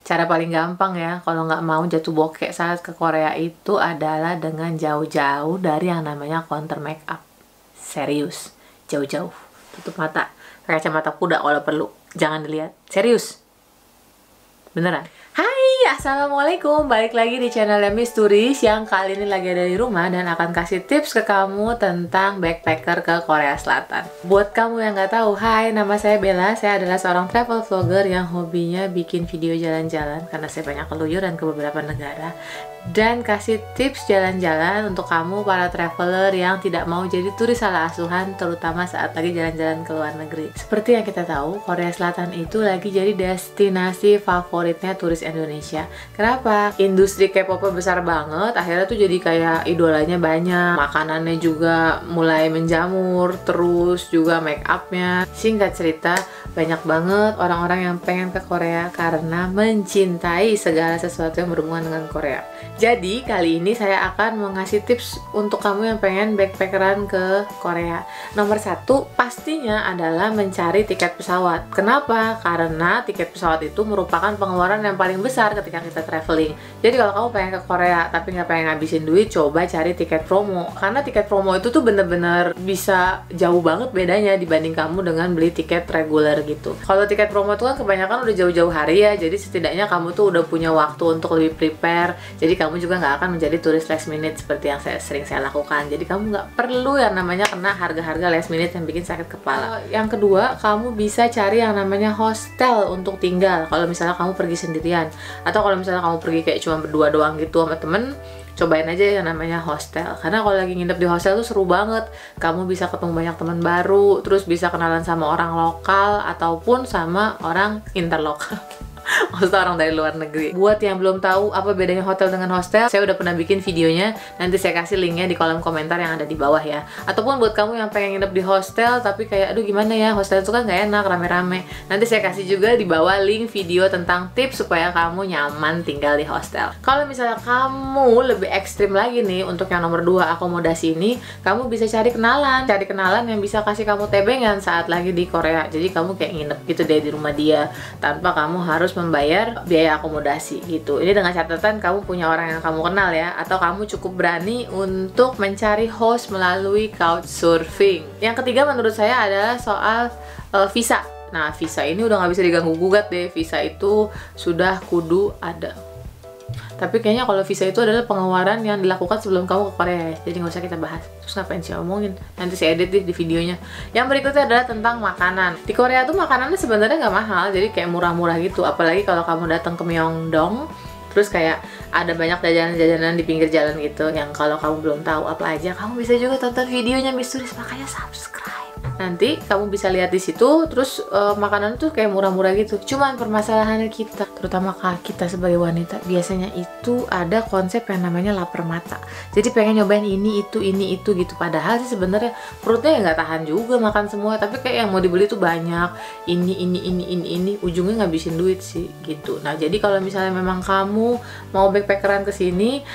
Cara paling gampang ya, kalau nggak mau jatuh bokek saat ke Korea itu adalah dengan jauh-jauh dari yang namanya counter make up. Serius, jauh-jauh. Tutup mata, pakai kacamata kuda kalau perlu. Jangan dilihat. Serius. Beneran. Hai, assalamualaikum. Balik lagi di channelnya Miss Turis yang kali ini lagi ada di rumah dan akan kasih tips ke kamu tentang backpacker ke Korea Selatan. Buat kamu yang nggak tahu, hai, nama saya Bella. Saya adalah seorang travel vlogger yang hobinya bikin video jalan-jalan karena saya banyak keluyuran ke beberapa negara. Dan kasih tips jalan-jalan untuk kamu para traveler yang tidak mau jadi turis salah asuhan, terutama saat lagi jalan-jalan ke luar negeri. Seperti yang kita tahu, Korea Selatan itu lagi jadi destinasi favoritnya turis Indonesia. Kenapa? Industri K-pop besar banget, akhirnya tuh jadi kayak idolanya banyak, makanannya juga mulai menjamur, terus juga make upnya. Singkat cerita, banyak banget orang-orang yang pengen ke Korea karena mencintai segala sesuatu yang berhubungan dengan Korea. Jadi kali ini saya akan mau ngasih tips untuk kamu yang pengen backpackeran ke Korea. Nomor satu pastinya adalah mencari tiket pesawat. Kenapa? Karena tiket pesawat itu merupakan pengeluaran yang paling besar ketika kita traveling. Jadi kalau kamu pengen ke Korea tapi nggak pengen ngabisin duit, coba cari tiket promo. Karena tiket promo itu tuh bener-bener bisa jauh banget bedanya dibanding kamu dengan beli tiket reguler gitu. Kalau tiket promo itu kan kebanyakan udah jauh-jauh hari ya, jadi setidaknya kamu tuh udah punya waktu untuk lebih prepare. Jadi kamu juga nggak akan menjadi turis last minute seperti yang sering saya lakukan. Jadi kamu nggak perlu yang namanya kena harga-harga last minute yang bikin sakit kepala. Yang kedua, kamu bisa cari yang namanya hostel untuk tinggal. Kalau misalnya kamu pergi sendirian, atau kalau misalnya kamu pergi kayak cuma berdua doang gitu sama temen, cobain aja yang namanya hostel. Karena kalau lagi nginep di hostel tuh seru banget. Kamu bisa ketemu banyak teman baru, terus bisa kenalan sama orang lokal ataupun sama orang interlokal. Maksudnya orang dari luar negeri. Buat yang belum tahu apa bedanya hotel dengan hostel, saya udah pernah bikin videonya. Nanti saya kasih linknya di kolom komentar yang ada di bawah ya. Ataupun buat kamu yang pengen nginep di hostel tapi kayak aduh gimana ya, hostel itu kan nggak enak, rame-rame. Nanti saya kasih juga di bawah link video tentang tips supaya kamu nyaman tinggal di hostel. Kalau misalnya kamu lebih ekstrim lagi nih, untuk yang nomor 2 akomodasi ini, kamu bisa cari kenalan. Cari kenalan yang bisa kasih kamu tebengan saat lagi di Korea. Jadi kamu kayak nginep gitu deh di rumah dia tanpa kamu harus membayar biaya akomodasi gitu. Ini dengan catatan kamu punya orang yang kamu kenal ya, atau kamu cukup berani untuk mencari host melalui couchsurfing. Yang ketiga menurut saya adalah soal visa. Nah, visa ini udah nggak bisa diganggu gugat deh. Visa itu sudah kudu ada. Tapi kayaknya kalau visa itu adalah pengeluaran yang dilakukan sebelum kamu ke Korea ya. Jadi nggak usah kita bahas. Terus ngapain sih omongin? Nanti saya edit deh di videonya. Yang berikutnya adalah tentang makanan. Di Korea tuh makanannya sebenarnya nggak mahal, jadi kayak murah-murah gitu. Apalagi kalau kamu datang ke Myeongdong, terus kayak ada banyak jajanan-jajanan di pinggir jalan gitu. Yang kalau kamu belum tahu apa aja, kamu bisa juga tonton videonya Miss Turis, makanya subscribe. Nanti kamu bisa lihat di situ. Terus makanan tuh kayak murah-murah gitu. Cuman permasalahannya kita, terutama kita sebagai wanita, biasanya itu ada konsep yang namanya lapar mata. Jadi pengen nyobain ini itu gitu. Padahal sih sebenarnya perutnya ya nggak tahan juga makan semua. Tapi kayak yang mau dibeli tuh banyak. Ini ujungnya ngabisin duit sih gitu. Nah jadi kalau misalnya memang kamu mau backpackeran ke sini,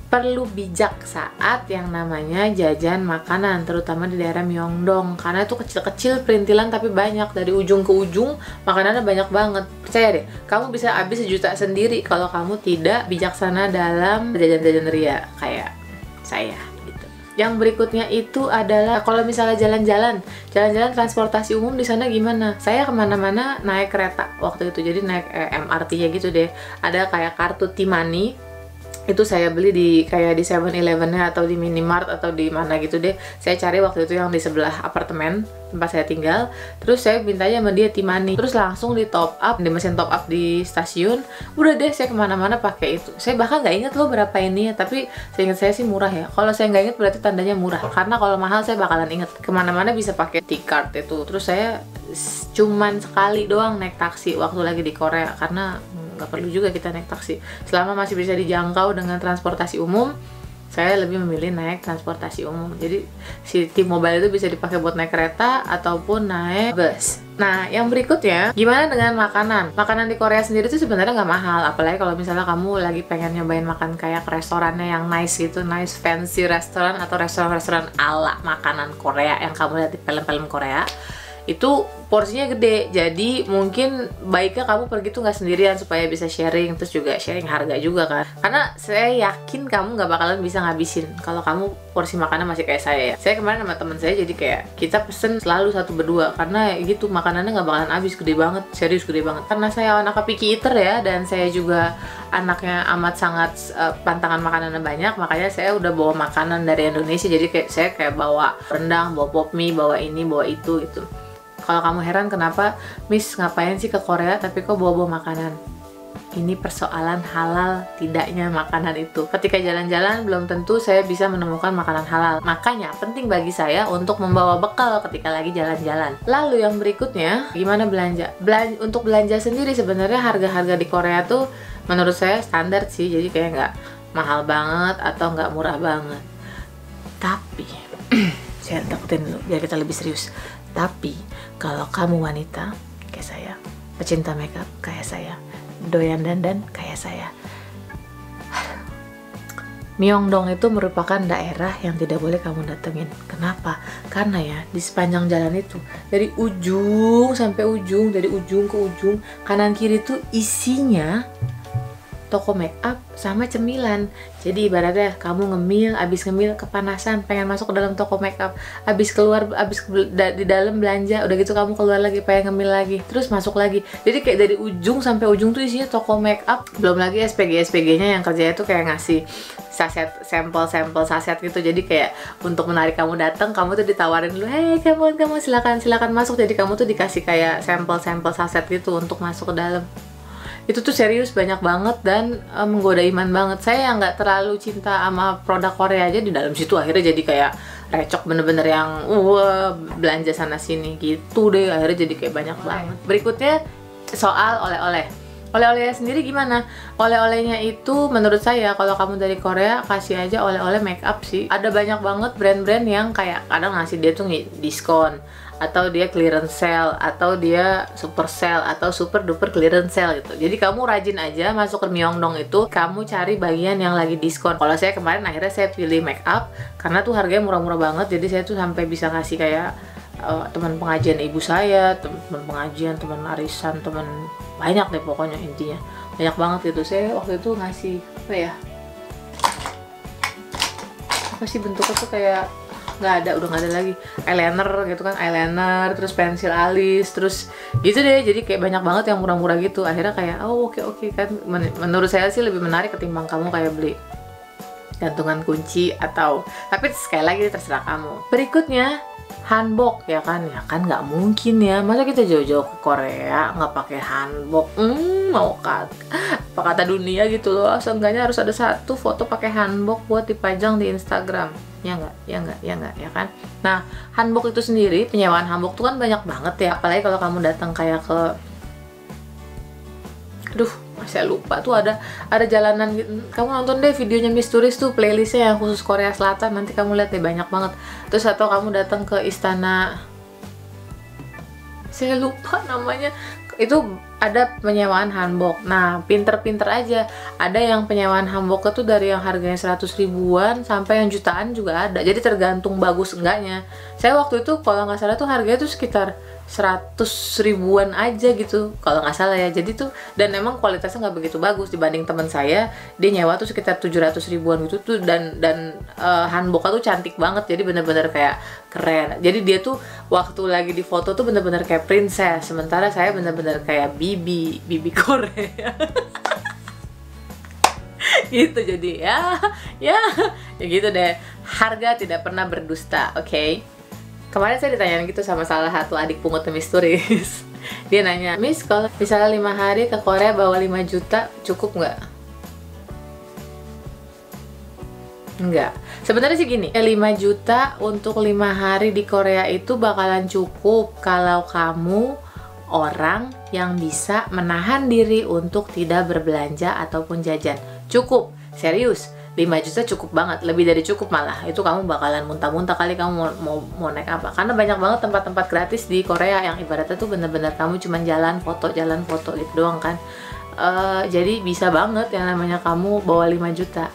perlu bijak saat yang namanya jajan makanan, terutama di daerah Myeongdong, karena itu kecil-kecil perintilan tapi banyak, dari ujung ke ujung makanannya banyak banget. Percaya deh, kamu bisa habis 1 juta sendiri kalau kamu tidak bijaksana dalam jajan-jajan ria kayak saya gitu. Yang berikutnya itu adalah kalau misalnya jalan-jalan transportasi umum di sana gimana? Saya kemana-mana naik kereta waktu itu, jadi naik MRT-nya gitu deh. Ada kayak kartu T-Money. Itu saya beli di kayak di 7-Eleven-nya atau di Minimart atau di mana gitu deh. Saya cari waktu itu yang di sebelah apartemen tempat saya tinggal. Terus saya mintanya sama dia T-Money. Terus langsung di top up di mesin top up di stasiun. Udah deh, saya kemana-mana pakai itu. Saya bahkan nggak inget loh berapa ini ya, tapi seingat saya sih murah ya. Kalau saya nggak inget berarti tandanya murah. Karena kalau mahal saya bakalan inget. Kemana-mana bisa pakai T-card itu. Terus saya cuman sekali doang naik taksi waktu lagi di Korea, karena nggak perlu juga kita naik taksi. Selama masih bisa dijangkau dengan transportasi umum, saya lebih memilih naik transportasi umum. Jadi si T-Mobile itu bisa dipakai buat naik kereta ataupun naik bus. Nah, yang berikutnya, gimana dengan makanan? Makanan di Korea sendiri tuh sebenarnya nggak mahal, apalagi kalau misalnya kamu lagi pengen nyobain makan kayak restorannya yang nice gitu, nice fancy restoran atau restoran-restoran ala makanan Korea yang kamu lihat di film-film Korea. itu porsinya gede, jadi mungkin baiknya kamu pergi tuh nggak sendirian supaya bisa sharing, terus juga sharing harga juga kan, karena saya yakin kamu nggak bakalan bisa ngabisin kalau kamu porsi makanan masih kayak saya ya. Saya kemarin sama teman saya jadi kayak kita pesen selalu satu berdua karena gitu makanannya nggak bakalan habis, gede banget, serius gede banget. Karena saya anak picky eater ya, dan saya juga anaknya amat sangat pantangan makanannya banyak, makanya saya udah bawa makanan dari Indonesia, jadi kayak saya kayak bawa rendang, bawa pop mie, bawa ini, bawa itu gitu. Kalau kamu heran kenapa Miss ngapain sih ke Korea tapi kok bawa-bawa makanan, ini persoalan halal tidaknya makanan itu. Ketika jalan-jalan belum tentu saya bisa menemukan makanan halal, makanya penting bagi saya untuk membawa bekal ketika lagi jalan-jalan. Lalu yang berikutnya, gimana belanja? Untuk belanja sendiri sebenarnya harga-harga di Korea tuh menurut saya standar sih, jadi kayak nggak mahal banget atau nggak murah banget. Tapi saya takutin dulu biar kita lebih serius. Tapi kalau kamu wanita kayak saya, pecinta makeup kayak saya, doyan dandan kayak saya, Myeongdong itu merupakan daerah yang tidak boleh kamu datengin. Kenapa? Karena ya di sepanjang jalan itu, dari ujung sampai ujung, dari ujung ke ujung, kanan kiri tuh isinya toko make up sama cemilan. Jadi ibaratnya kamu ngemil, abis ngemil kepanasan, pengen masuk ke dalam toko make up, abis keluar, di dalam belanja, udah gitu kamu keluar lagi pengen ngemil lagi, terus masuk lagi. Jadi kayak dari ujung sampai ujung tuh isinya toko make up. Belum lagi SPG-nya yang kerjanya tuh kayak ngasih sampel saset gitu. Jadi kayak untuk menarik kamu datang, kamu tuh ditawarin dulu, hey kamu silakan masuk. Jadi kamu tuh dikasih kayak sampel saset gitu untuk masuk ke dalam. Itu tuh serius banyak banget dan menggoda iman banget. Saya yang nggak terlalu cinta sama produk Korea aja di dalam situ akhirnya jadi kayak recok, bener-bener yang belanja sana sini gitu deh, akhirnya jadi kayak banyak banget. Berikutnya soal oleh-oleh. Oleh-olehnya sendiri gimana? Oleh-olehnya itu menurut saya kalau kamu dari Korea kasih aja oleh-oleh make up sih. Ada banyak banget brand-brand yang kayak kadang ngasih dia tuh diskon, atau dia clearance sale, atau dia super sale, atau super duper clearance sale gitu. Jadi kamu rajin aja masuk ke Myeongdong itu, kamu cari bagian yang lagi diskon. Kalau saya kemarin akhirnya saya pilih make up karena tuh harganya murah-murah banget. Jadi saya tuh sampai bisa ngasih kayak teman pengajian ibu saya, teman pengajian, teman arisan, teman banyak deh pokoknya, intinya banyak banget gitu. Saya waktu itu ngasih apa sih bentuknya tuh kayak udah nggak ada lagi, eyeliner gitu kan, eyeliner, terus pensil alis, terus gitu deh. Jadi kayak banyak banget yang murah-murah gitu. Akhirnya kayak oke kan, menurut saya sih lebih menarik ketimbang kamu kayak beli gantungan kunci atau, tapi sekali lagi terserah kamu. Berikutnya hanbok, ya kan nggak mungkin ya, masa kita jauh-jauh ke Korea nggak pakai hanbok. Mau apa kata dunia gitu loh, seenggaknya harus ada satu foto pakai hanbok buat dipajang di Instagram. Ya nggak ya kan. Nah, hanbok itu sendiri, penyewaan hanbok tuh kan banyak banget ya, apalagi kalau kamu datang kayak ke, saya lupa tuh ada jalanan gitu. Kamu nonton deh videonya Miss Turis tuh, playlistnya yang khusus Korea Selatan, nanti kamu lihat deh banyak banget. Terus atau kamu datang ke istana, saya lupa namanya, itu ada penyewaan hanbok. Nah, pinter-pinter aja. Ada yang penyewaan hanbok itu dari yang harganya 100 ribuan sampai yang jutaan juga ada. Jadi tergantung bagus enggaknya. Saya waktu itu kalau nggak salah tuh harganya tuh sekitar 100 ribuan aja gitu kalau nggak salah ya. Jadi tuh, dan emang kualitasnya nggak begitu bagus dibanding teman saya, dia nyewa tuh sekitar 700 ribuan gitu tuh, dan hanboknya tuh cantik banget, jadi bener-bener kayak keren. Jadi dia tuh waktu lagi di foto tuh bener-bener kayak princess, sementara saya bener-bener kayak bibi Korea. Gitu. Jadi ya gitu deh, harga tidak pernah berdusta, oke? Kemarin saya ditanyain gitu sama salah satu adik pungut Miss Turis. Dia nanya, Miss kalau misalnya 5 hari ke Korea bawa 5 juta cukup nggak? Enggak. Sebenarnya sih gini, 5 juta untuk 5 hari di Korea itu bakalan cukup kalau kamu orang yang bisa menahan diri untuk tidak berbelanja ataupun jajan. Cukup, serius. 5 juta cukup banget, lebih dari cukup malah. Itu kamu bakalan muntah-muntah kali kamu mau naik apa. Karena banyak banget tempat-tempat gratis di Korea yang ibaratnya tuh bener-bener kamu cuman jalan foto gitu doang kan. Jadi bisa banget yang namanya kamu bawa 5 juta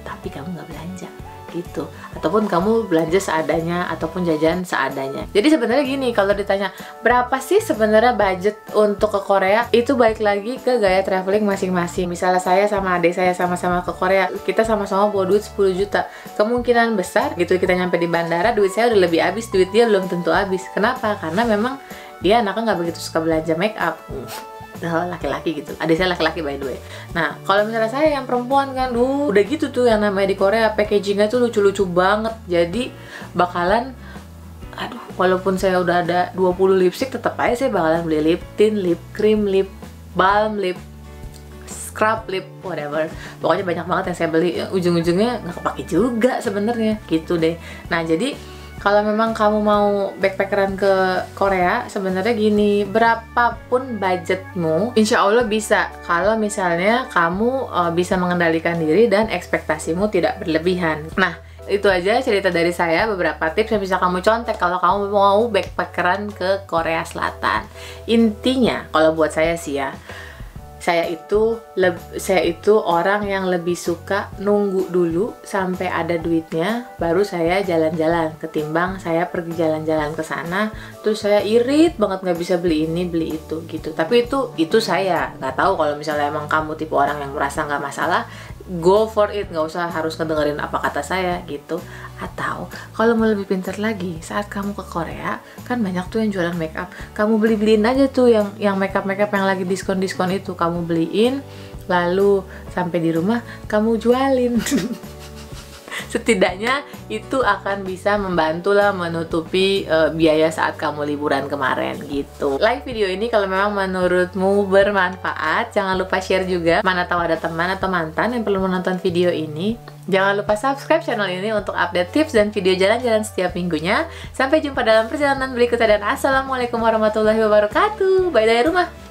tapi kamu nggak belanja gitu, ataupun kamu belanja seadanya ataupun jajan seadanya. Jadi sebenarnya gini, kalau ditanya berapa sih sebenarnya budget untuk ke Korea, itu balik lagi ke gaya traveling masing-masing. Misalnya saya sama adik saya sama-sama ke Korea, kita sama-sama bawa duit 10 juta, kemungkinan besar gitu kita nyampe di bandara duit saya udah lebih habis, duit dia belum tentu habis. Kenapa? Karena memang dia anaknya nggak begitu suka belanja make up. Laki-laki gitu, adik saya laki-laki by the way. Nah kalau misalnya saya yang perempuan kan, udah gitu tuh yang namanya di Korea packagingnya tuh lucu-lucu banget. Jadi bakalan, aduh, walaupun saya udah ada 20 lipstick, tetap aja saya bakalan beli lip tint, lip cream, lip balm, lip scrub, lip whatever. Pokoknya banyak banget yang saya beli, ujung-ujungnya nggak kepake juga sebenarnya gitu deh. Nah jadi kalau memang kamu mau backpackeran ke Korea, sebenarnya gini, berapapun budgetmu, insya Allah bisa. Kalau misalnya kamu bisa mengendalikan diri dan ekspektasimu tidak berlebihan. Nah, itu aja cerita dari saya, beberapa tips yang bisa kamu contek kalau kamu mau backpackeran ke Korea Selatan. Intinya, kalau buat saya sih ya, saya itu orang yang lebih suka nunggu dulu sampai ada duitnya baru saya jalan-jalan, ketimbang saya pergi jalan-jalan ke sana terus saya irit banget nggak bisa beli ini beli itu gitu. Tapi itu saya nggak tahu, kalau misalnya emang kamu tipe orang yang merasa nggak masalah, go for it, nggak usah harus ngedengerin apa kata saya gitu. Atau kalau mau lebih pintar lagi, saat kamu ke Korea kan banyak tuh yang jualan make up, kamu beliin aja tuh yang make up yang lagi diskon itu, kamu beliin lalu sampai di rumah kamu jualin. Setidaknya itu akan bisa membantu lah menutupi biaya saat kamu liburan kemarin gitu. Like video ini kalau memang menurutmu bermanfaat, jangan lupa share juga. Mana tahu ada teman atau mantan yang perlu menonton video ini. Jangan lupa subscribe channel ini untuk update tips dan video jalan-jalan setiap minggunya. Sampai jumpa dalam perjalanan berikutnya dan assalamualaikum warahmatullahi wabarakatuh. Bye dari rumah.